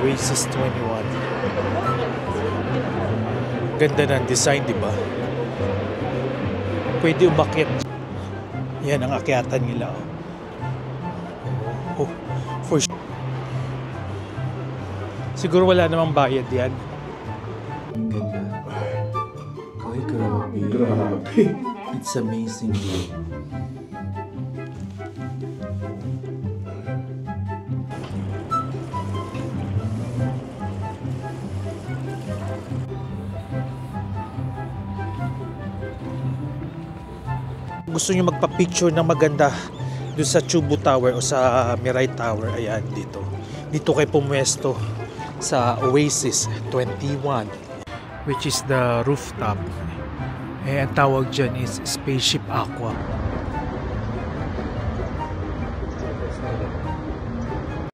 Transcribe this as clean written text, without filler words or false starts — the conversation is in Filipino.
Oasis 21. Ganda ng design, di ba? Pwede umakyat. Yan ang akyatan nila. Oh, for sure. Siguro wala namang bayad yan. Ang ganda. Grabe. It's amazing. Gusto nyo magpa-picture ng maganda doon sa Chubu Tower o sa Mirai Tower, ayan dito kayo pumwesto sa Oasis 21, which is the rooftop. Ang tawag dyan is Spaceship Aqua.